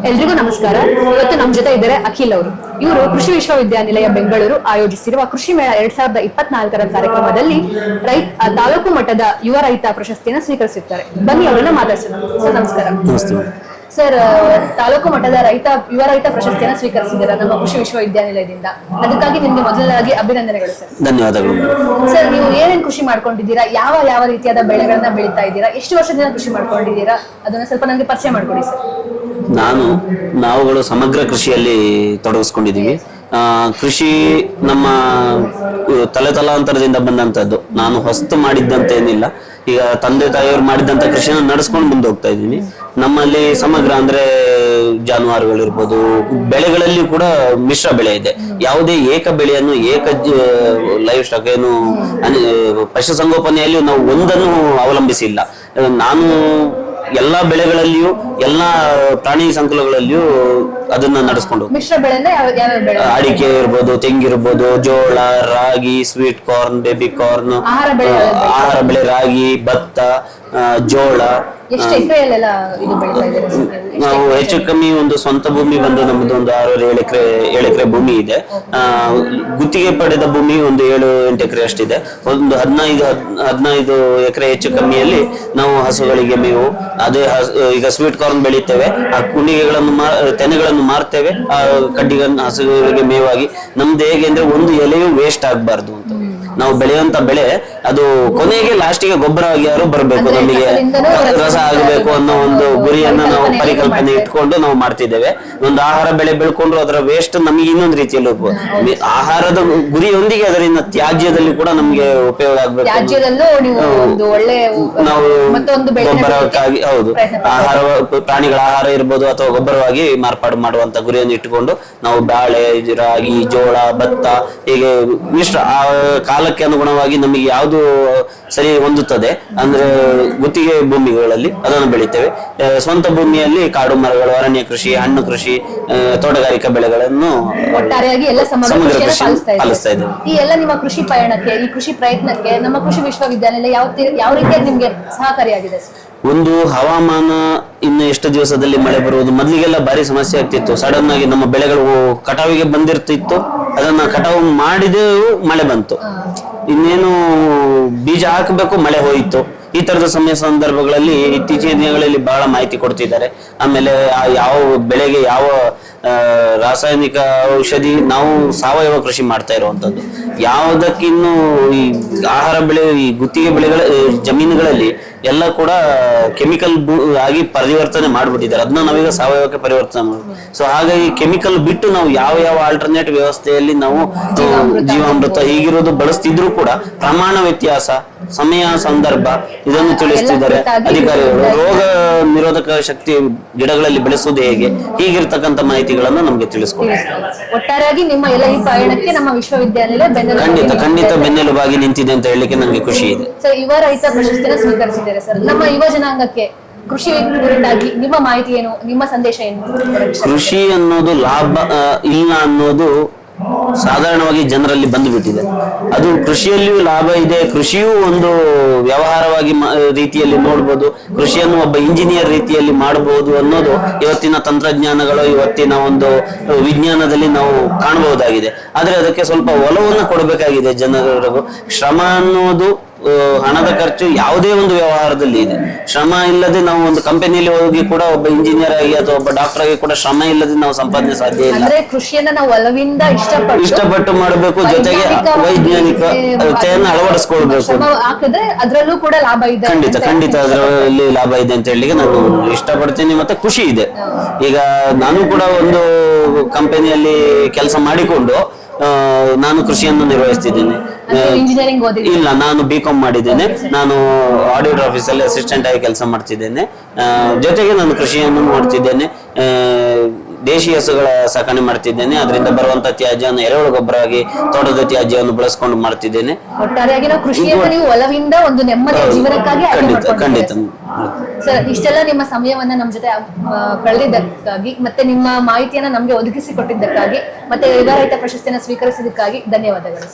ಎಲ್ರಿಗೂ ನಮಸ್ಕಾರ. ಇವತ್ತು ನಮ್ಮ ಜೊತೆ ಇದ್ದಾರೆ ಅಖಿಲ್ ಅವರು. ಇವರು ಕೃಷಿ ವಿಶ್ವವಿದ್ಯಾನಿಲಯ ಬೆಂಗಳೂರು ಆಯೋಜಿಸಿರುವ ಕೃಷಿ ಮೇಳ 2024ರ ಕಾರ್ಯಕ್ರಮದಲ್ಲಿ ತಾಲೂಕು ಮಟ್ಟದ ಯುವ ರೈತ ಪ್ರಶಸ್ತಿಯನ್ನು ಸ್ವೀಕರಿಸಿದ್ದಾರೆ. ಬನ್ನಿ ಅವರನ್ನ ಮಾತಾಡ್ಸೋಣ. ಸರ್ ನಮಸ್ಕಾರ. ಸರ್, ತಾಲೂಕು ಮಟ್ಟದ ಯುವ ರೈತ ಪ್ರಶಸ್ತಿಯನ್ನು ಸ್ವೀಕರಿಸಿದ್ದೀರಾ ನಮ್ಮ ಕೃಷಿ ವಿಶ್ವವಿದ್ಯಾನಿಲಯದಿಂದ. ಅದಕ್ಕಾಗಿ ನಿಮ್ಗೆ ಮೊದಲಾಗಿ ಅಭಿನಂದನೆಗಳು ಸರ್. ಧನ್ಯವಾದಗಳು. ಸರ್, ನೀವು ಏನೇನು ಕೃಷಿ ಮಾಡ್ಕೊಂಡಿದ್ದೀರಾ, ಯಾವ ರೀತಿಯಾದ ಬೆಳೆಗಳನ್ನ ಬೆಳೀತಾ ಇದ್ದೀರಾ, ಎಷ್ಟು ವರ್ಷದಿಂದ ಕೃಷಿ ಮಾಡ್ಕೊಂಡಿದ್ದೀರಾ, ಅದನ್ನ ಸ್ವಲ್ಪ ನನಗೆ ಪರಿಚಯ ಮಾಡ್ಕೊಡಿ ಸರ್. ನಾವುಗಳು ಸಮಗ್ರ ಕೃಷಿಯಲ್ಲಿ ತೊಡಗಿಸ್ಕೊಂಡಿದ್ದೀವಿ. ಕೃಷಿ ನಮ್ಮ ತಲೆತಲಾಂತರದಿಂದ ಬಂದಂತದ್ದು. ನಾನು ಹೊಸ್ತು ಮಾಡಿದ್ದಂತೇನಿಲ್ಲ. ಈಗ ತಂದೆ ತಾಯಿಯವರು ಮಾಡಿದಂತ ಕೃಷಿಯನ್ನು ನಡೆಸ್ಕೊಂಡು ಮುಂದೆ ಹೋಗ್ತಾ ಇದ್ದೀನಿ. ನಮ್ಮಲ್ಲಿ ಸಮಗ್ರ ಅಂದ್ರೆ ಜಾನುವಾರುಗಳಿರ್ಬೋದು, ಬೆಳೆಗಳಲ್ಲಿ ಕೂಡ ಮಿಶ್ರ ಬೆಳೆ ಇದೆ. ಯಾವುದೇ ಏಕ ಬೆಳೆಯನ್ನು ಲೈಫ್ ಸ್ಟಾಕ್ ಏನು ಪಶುಸಂಗೋಪನೆಯಲ್ಲಿ ನಾವು ಒಂದನ್ನು ಅವಲಂಬಿಸಿಲ್ಲ. ನಾನು ಎಲ್ಲಾ ಬೆಳೆಗಳಲ್ಲಿಯೂ ಎಲ್ಲಾ ಪ್ರಾಣಿ ಸಂಕುಲಗಳಲ್ಲಿಯೂ ಅದನ್ನ ನಡೆಸ್ಕೊಂಡು ಅಡಿಕೆ ಇರ್ಬೋದು, ತೆಂಗಿರ್ಬೋದು, ಜೋಳ, ರಾಗಿ, ಸ್ವೀಟ್ ಕಾರ್ನ್, ಬೇಬಿ ಕಾರ್ನ್, ಆಹಾರ ಬೆಳೆ, ರಾಗಿ, ಭತ್ತ, ಜೋಳ. ನಾವು ಹೆಚ್ಚು ಕಮ್ಮಿ ಒಂದು ಸ್ವಂತ ಭೂಮಿ ಬಂದು ನಮ್ದು ಒಂದು 6-7 ಎಕರೆ ಭೂಮಿ ಇದೆ. ಗುತ್ತಿಗೆ ಪಡೆದ ಭೂಮಿ ಒಂದು 7-8 ಎಕರೆ ಅಷ್ಟಿದೆ. ಒಂದು 15 ಎಕರೆ ಹೆಚ್ಚು ಕಮ್ಮಿಯಲ್ಲಿ ನಾವು ಹಸುಗಳಿಗೆ ಮೇವು, ಅದೇ ಈಗ ಸ್ವೀಟ್ ಕಾರ್ನ್ ಬೆಳಿತೇವೆ, ಆ ಕುಣಿಗೆಗಳನ್ನು ತೆನೆಗಳನ್ನು ಮಾರ್ತೇವೆ, ಆ ಕಡ್ಡಿಗಳನ್ನು ಹಸುಗಳಿಗೆ ಮೇವಾಗಿ. ನಮ್ದು ಹೇಗೆ ಅಂದ್ರೆ ಒಂದು ಎಲೆಯೂ ವೇಸ್ಟ್ ಆಗ್ಬಾರ್ದು ಅಂತ ನಾವು ಬೆಳೆಯುವಂತ ಬೆಳೆ ಅದು ಕೊನೆಗೆ ಲಾಸ್ಟಿಗೆ ಗೊಬ್ಬರ ಯಾರು ಬರಬೇಕು, ನಮಗೆ ರಸ ಆಗಬೇಕು ಅನ್ನೋ ಒಂದು ಗುರಿಯನ್ನ ನಾವು ಪರಿಕಲ್ಪನೆ ಇಟ್ಕೊಂಡು ನಾವು ಮಾಡ್ತಿದ್ದೇವೆ. ಒಂದು ಆಹಾರ ಬೆಳೆ ಬೆಳ್ಕೊಂಡ್ರು ಅದರ ವೇಸ್ಟ್ ನಮಗೆ ಇನ್ನೊಂದು ರೀತಿಯಲ್ಲಿ ಆಹಾರದ ಗುರಿಯೊಂದಿಗೆ ಅದರಿಂದ ತ್ಯಾಜ್ಯದಲ್ಲಿ ಕೂಡ ನಮ್ಗೆ ಉಪಯೋಗ ಆಗ್ಬೇಕು. ನಾವು ಗೊಬ್ಬರಕ್ಕಾಗಿ ಹೌದು ಪ್ರಾಣಿಗಳ ಆಹಾರ ಇರ್ಬೋದು ಅಥವಾ ಗೊಬ್ಬರವಾಗಿ ಮಾರ್ಪಾಡು ಮಾಡುವಂತ ಗುರಿಯನ್ನು ಇಟ್ಟುಕೊಂಡು ನಾವು ಬಾಳೆ, ರಾಗಿ, ಜೋಳ, ಭತ್ತ ಹೀಗೆ ಮಿಶ್ರ ಆ ಕಾಲಕ್ಕೆ ಅನುಗುಣವಾಗಿ ನಮಗೆ ಯಾವುದು ಸರಿ ಹೊಂದುತ್ತದೆ ಅಂದ್ರೆ ಗುತ್ತಿಗೆ ಭೂಮಿಗಳಲ್ಲಿ ಅದನ್ನು ಬೆಳಿತೇವೆ. ಸ್ವಂತ ಭೂಮಿಯಲ್ಲಿ ಕಾಡು ಮರಗಳು, ಅರಣ್ಯ ಕೃಷಿ, ಹಣ್ಣು ಕೃಷಿ, ತೋಟಗಾರಿಕಾ ಬೆಳೆಗಳನ್ನು ಒಟ್ಟಾರೆಯಾಗಿ ಎಲ್ಲ ಸಮಗ್ರ ಕೃಷಿ ಪಾಲಿಸ್ತಾ ಇದ್ದೇವೆ. ಈ ಎಲ್ಲ ನಿಮ್ಮ ಕೃಷಿ ಪಯಣಕ್ಕೆ, ಈ ಕೃಷಿ ಪ್ರಯತ್ನಕ್ಕೆ ನಮ್ಮ ಕೃಷಿ ವಿಶ್ವವಿದ್ಯಾನಿಲಯ ಯಾವ ರೀತಿಯಾಗಿ ನಿಮ್ಗೆ ಸಹಕಾರಿಯಾಗಿದೆ? ಒಂದು ಹವಾಮಾನ ಇನ್ನು ಎಷ್ಟು ದಿವಸದಲ್ಲಿ ಮಳೆ ಬರುವುದು. ಮೊದಲಿಗೆಲ್ಲ ಭಾರಿ ಸಮಸ್ಯೆ ಆಗ್ತಿತ್ತು. ಸಡನ್ ಆಗಿ ನಮ್ಮ ಬೆಳೆಗಳು ಕಟಾವಿಗೆ ಬಂದಿರ್ತಿತ್ತು, ಅದನ್ನ ಕಟಾವು ಮಾಡಿದೆವು, ಮಳೆ ಬಂತು. ಇನ್ನೇನು ಬೀಜ ಹಾಕಬೇಕು, ಮಳೆ ಹೋಯಿತು. ಈ ತರದ ಸಂದರ್ಭಗಳಲ್ಲಿ ಇತ್ತೀಚಿನ ದಿನಗಳಲ್ಲಿ ಬಹಳ ಮಾಹಿತಿ ಕೊಡ್ತಿದ್ದಾರೆ. ಆಮೇಲೆ ಯಾವ ಬೆಳೆಗೆ ಯಾವ ರಾಸಾಯನಿಕ ಔಷಧಿ, ನಾವು ಸಾವಯವ ಕೃಷಿ ಮಾಡ್ತಾ ಇರುವಂತದ್ದು. ಯಾವುದಕ್ಕಿನ್ನು ಈ ಆಹಾರ ಬೆಳೆ, ಈ ಗುತ್ತಿಗೆ ಬೆಳೆಗಳ ಜಮೀನುಗಳಲ್ಲಿ ಎಲ್ಲ ಕೂಡ ಕೆಮಿಕಲ್ ಆಗಿ ಪರಿವರ್ತನೆ ಮಾಡ್ಬಿಟ್ಟಿದ್ದಾರೆ. ಅದನ್ನ ನಾವೀಗ ಸಾವಯವಕ್ಕೆ ಪರಿವರ್ತನೆ ಮಾಡ್ಬೋದು. ಸೊ ಹಾಗಾಗಿ ಕೆಮಿಕಲ್ ಬಿಟ್ಟು ನಾವು ಯಾವ ಆಲ್ಟರ್ನೇಟ್ ವ್ಯವಸ್ಥೆಯಲ್ಲಿ ನಾವು ಜೀವಾಮೃತ ಹೀಗಿರೋದು ಬಳಸ್ತಿದ್ರು ಕೂಡ ಪ್ರಮಾಣ ವ್ಯತ್ಯಾಸ, ಸಮಯ, ಸಂದರ್ಭ ಇದನ್ನು ತಿಳಿಸ್ತಿದ್ದಾರೆ ಅಧಿಕಾರಿಗಳು. ರೋಗ ನಿರೋಧಕ ಶಕ್ತಿ ಗಿಡಗಳಲ್ಲಿ ಬೆಳೆಸುವುದು ಹೇಗೆ, ಹೀಗಿರ್ತಕ್ಕಂಥ ಮಾಹಿತಿಗಳನ್ನು ನಮ್ಗೆ ತಿಳಿಸ್ಕೊಡ್ತಾರೆ. ಒಟ್ಟಾರೆಯಾಗಿ ನಿಮ್ಮ ಎಲ್ಲ ಈ ಪಯಣಕ್ಕೆ ನಮ್ಮ ವಿಶ್ವವಿದ್ಯಾನಿಲಯ ಖಂಡಿತ ಬೆನ್ನೆಲುಬಾಗಿ ನಿಂತಿದೆ ಅಂತ ಹೇಳಲಿಕ್ಕೆ ನಂಗೆ ಖುಷಿ ಇದೆ. ಯುವ ರೈತ ಪ್ರಶಸ್ತಿಯನ್ನು ಸ್ವೀಕರಿಸಿದ್ದಾರೆ ಸರ್. ನಮ್ಮ ಯುವ ಜನಾಂಗಕ್ಕೆ ಕೃಷಿ ಕುರಿತಾಗಿ ನಿಮ್ಮ ಮಾಹಿತಿ ಏನು, ನಿಮ್ಮ ಸಂದೇಶ ಏನು? ಕೃಷಿ ಅನ್ನೋದು ಲಾಭ ಇಲ್ಲ ಅನ್ನೋದು ಸಾಧಾರಣವಾಗಿ ಜನರಲ್ಲಿ ಬಂದು ಬಿಟ್ಟಿದೆ. ಅದು ಕೃಷಿಯಲ್ಲಿಯೂ ಲಾಭ ಇದೆ, ಕೃಷಿಯೂ ಒಂದು ವ್ಯವಹಾರವಾಗಿ ರೀತಿಯಲ್ಲಿ ನೋಡ್ಬೋದು, ಕೃಷಿಯನ್ನು ಒಬ್ಬ ಇಂಜಿನಿಯರ್ ರೀತಿಯಲ್ಲಿ ಮಾಡಬಹುದು ಅನ್ನೋದು ಇವತ್ತಿನ ತಂತ್ರಜ್ಞಾನಗಳು, ಇವತ್ತಿನ ಒಂದು ವಿಜ್ಞಾನದಲ್ಲಿ ನಾವು ಕಾಣಬಹುದಾಗಿದೆ. ಆದ್ರೆ ಅದಕ್ಕೆ ಸ್ವಲ್ಪ ಒಲವನ್ನು ಕೊಡಬೇಕಾಗಿದೆ ಜನರಿಗೂ. ಶ್ರಮ ಅನ್ನೋದು ಹಣದ ಖರ್ಚು ಯಾವುದೇ ಒಂದು ವ್ಯವಹಾರದಲ್ಲಿ ಇದೆ. ಶ್ರಮ ಇಲ್ಲದೆ ನಾವು ಒಂದು ಕಂಪನಿಯಲ್ಲಿ ಹೋಗಿ ಕೂಡ ಒಬ್ಬ ಇಂಜಿನಿಯರ್ ಆಗಿ ಅಥವಾ ಒಬ್ಬ ಡಾಕ್ಟರ್ ಆಗಿ ಕೂಡ ಶ್ರಮ ಇಲ್ಲದೆ ನಾವು ಸಂಪಾದನೆ ಸಾಧ್ಯ ಇಲ್ಲ. ಕೃಷಿಯನ್ನ ನಾವು ಒಲವಿಂದ ಇಷ್ಟಪಟ್ಟು ಮಾಡಬೇಕು, ಜೊತೆಗೆ ವೈಜ್ಞಾನಿಕತೆಯನ್ನು ಅಳವಡಿಸ್ಕೊಳ್ಬೇಕು. ಅದರಲ್ಲೂ ಕೂಡ ಲಾಭ ಇದೆ. ಖಂಡಿತ ಅದರಲ್ಲಿ ಲಾಭ ಇದೆ ಅಂತ ಹೇಳಿ ನಾನು ಇಷ್ಟಪಡ್ತೀನಿ. ಮತ್ತೆ ಖುಷಿ ಇದೆ. ಈಗ ನಾನು ಕೂಡ ಒಂದು ಕಂಪನಿಯಲ್ಲಿ ಕೆಲಸ ಮಾಡಿಕೊಂಡು ನಾನು ಕೃಷಿಯನ್ನು ನಿರ್ವಹಿಸ್ತಿದ್ದೇನೆ. ಇಲ್ಲ, ನಾನು B.Com ಮಾಡಿದ್ದೇನೆ. ನಾನು ಆಡಿಟ್ ಆಫೀಸಲ್ಲಿ ಅಸಿಸ್ಟೆಂಟ್ ಆಗಿ ಕೆಲಸ ಮಾಡ್ತಿದ್ದೇನೆ. ಜೊತೆಗೆ ನಾನು ಕೃಷಿಯನ್ನು ಮಾಡ್ತಿದ್ದೇನೆ. ದೇಶಿ ಹಸುಗಳ ಸಾಕಣೆ ಮಾಡ್ತಿದ್ದೇನೆ. ಅದರಿಂದ ಬರುವಂತ ತ್ಯಾಜ್ಯವನ್ನು ಎರೆಹುಳು ಗೊಬ್ಬರವಾಗಿ ತೋಟದ ತ್ಯಾಜ್ಯವನ್ನು ಬಳಸ್ಕೊಂಡು ಮಾಡ್ತಿದ್ದೇನೆ. ಒಟ್ಟಾರೆಯಾಗಿ ನಾವು ಕೃಷಿಯನ್ನು ನೀವು ಒಲವಿಂದ ಒಂದು ನೆಮ್ಮದಿಯ ಜೀವನಕ್ಕಾಗಿ ಖಂಡಿತ ಸರ್, ಇಷ್ಟೆಲ್ಲ ನಿಮ್ಮ ಸಮಯವನ್ನ ನಮ್ಮ ಜೊತೆ ಕಳೆದಿದ್ದಕ್ಕಾಗಿ, ಮತ್ತೆ ನಿಮ್ಮ ಮಾಹಿತಿಯನ್ನ ನಮ್ಗೆ ಒದಗಿಸಿಕೊಟ್ಟಿದ್ದಕ್ಕಾಗಿ, ಮತ್ತೆ ಯುವ ರೈತ ಪ್ರಶಸ್ತಿಯನ್ನು ಸ್ವೀಕರಿಸಿದ್ದಕ್ಕಾಗಿ ಧನ್ಯವಾದಗಳು.